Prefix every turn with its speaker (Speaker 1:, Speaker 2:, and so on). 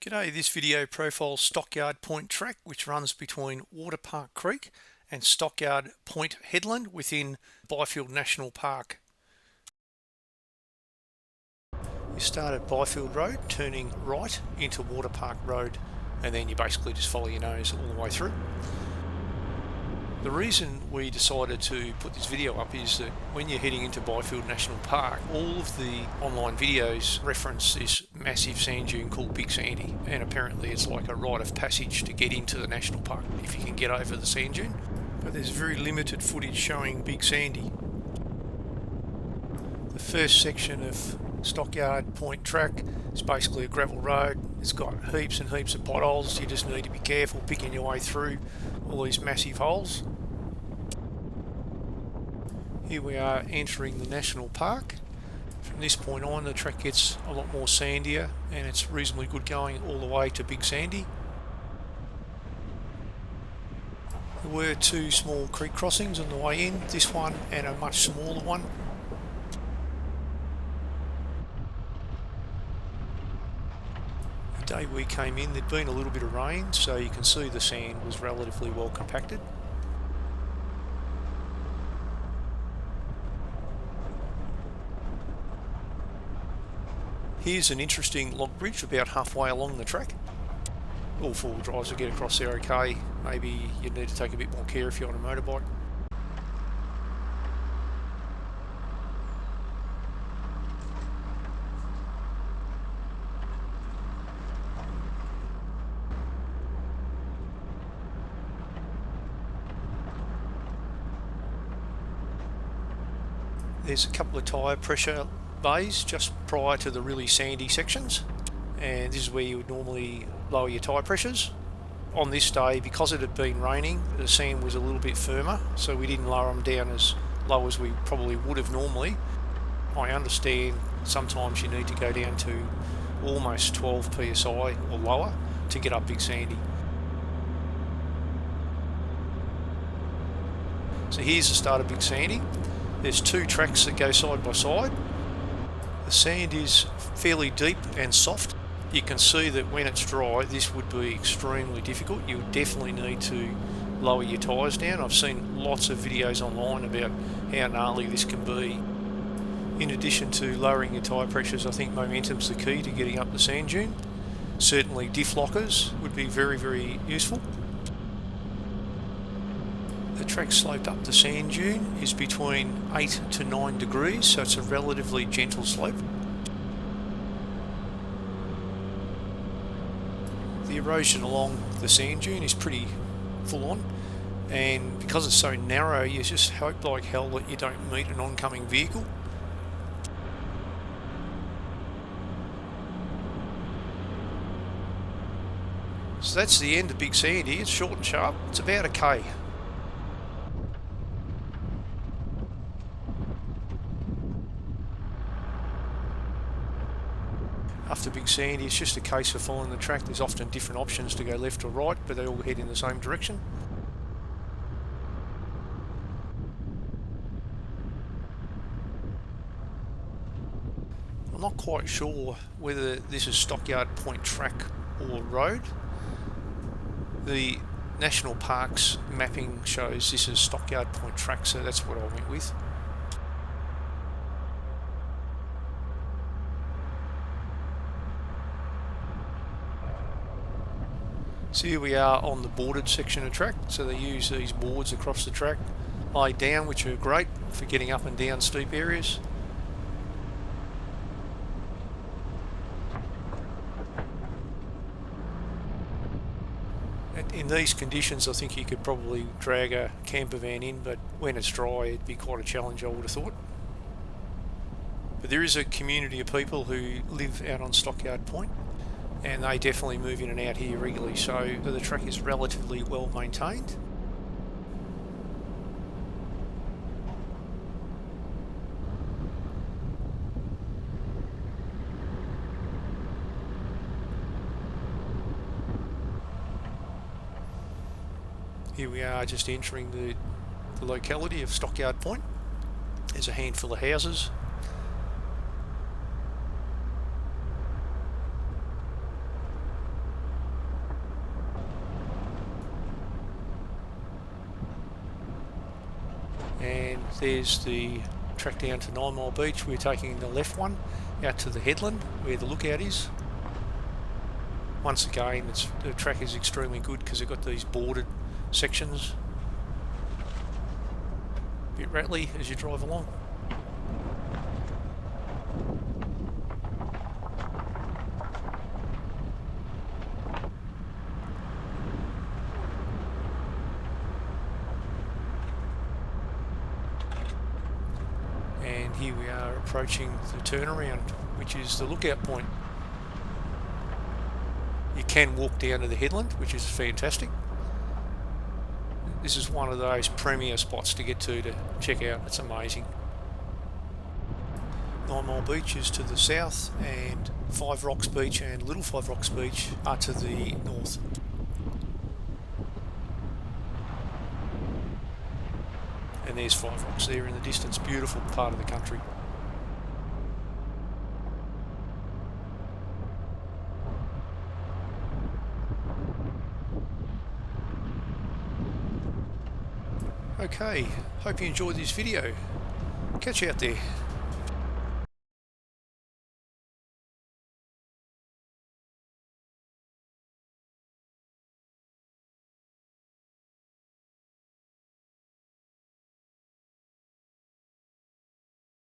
Speaker 1: G'day, this video profiles Stockyard Point Track, which runs between Waterpark Creek and Stockyard Point Headland within Byfield National Park. You start at Byfield Road, turning right into Waterpark Road, and then you basically just follow your nose all the way through. The reason we decided to put this video up is that when you're heading into Byfield National Park, all of the online videos reference this massive sand dune called Big Sandy, and apparently it's like a rite of passage to get into the national park if you can get over the sand dune. But there's very limited footage showing Big Sandy. The first section of Stockyard Point Track is basically a gravel road. It's got heaps and heaps of potholes. You just need to be careful picking your way through all these massive holes. Here we are entering the national park. From this point on, the track gets a lot more sandier and it's reasonably good going all the way to Big Sandy. There were two small creek crossings on the way in, this one and a much smaller one. The day we came in, there'd been a little bit of rain, so you can see the sand was relatively well compacted. Here's an interesting log bridge about halfway along the track. All four-wheel drives will get across there okay. Maybe you need to take a bit more care if you're on a motorbike. There's a couple of tyre pressure bays just prior to the really sandy sections, and this is where you would normally lower your tyre pressures. On this day, because it had been raining, the sand was a little bit firmer, so we didn't lower them down as low as we probably would have normally. I understand sometimes you need to go down to almost 12 psi or lower to get up Big Sandy. So here's the start of Big Sandy. There's two tracks that go side by side. The sand is fairly deep and soft. You can see that when it's dry, this would be extremely difficult. You would definitely need to lower your tyres down. I've seen lots of videos online about how gnarly this can be. In addition to lowering your tyre pressures, I think momentum's the key to getting up the sand dune. Certainly diff lockers would be very, very useful. The track sloped up the sand dune is between 8 to 9 degrees, so it's a relatively gentle slope. The erosion along the sand dune is pretty full on, and because it's so narrow, you just hope like hell that you don't meet an oncoming vehicle. So that's the end of Big Sandy. It's short and sharp. It's about a K. After Big Sandy, it's just a case of following the track. There's often different options to go left or right, but they all head in the same direction. I'm not quite sure whether this is Stockyard Point Track or road. The National Parks mapping shows this is Stockyard Point Track, so that's what I went with. So here we are on the boarded section of track, so they use these boards across the track, laid down, which are great for getting up and down steep areas. In these conditions, I think you could probably drag a camper van in, but when it's dry, it'd be quite a challenge, I would have thought. But there is a community of people who live out on Stockyard Point, and they definitely move in and out here regularly, so the track is relatively well maintained. Here we are just entering the locality of Stockyard Point. There's a handful of houses. there's the track down to 9 Mile Beach. We're taking the left one out to the headland where the lookout is. Once again, the track is extremely good because they've got these bordered sections. A bit rattly as you drive along. And here we are approaching the turnaround, which is the lookout point. You can walk down to the headland, which is fantastic. This is one of those premier spots to get to check out. It's amazing. 9 Mile Beach is to the south, and Five Rocks Beach and Little Five Rocks Beach are to the north. And there's Five Rocks there in the distance, beautiful part of the country. Okay, hope you enjoyed this video. Catch you out there.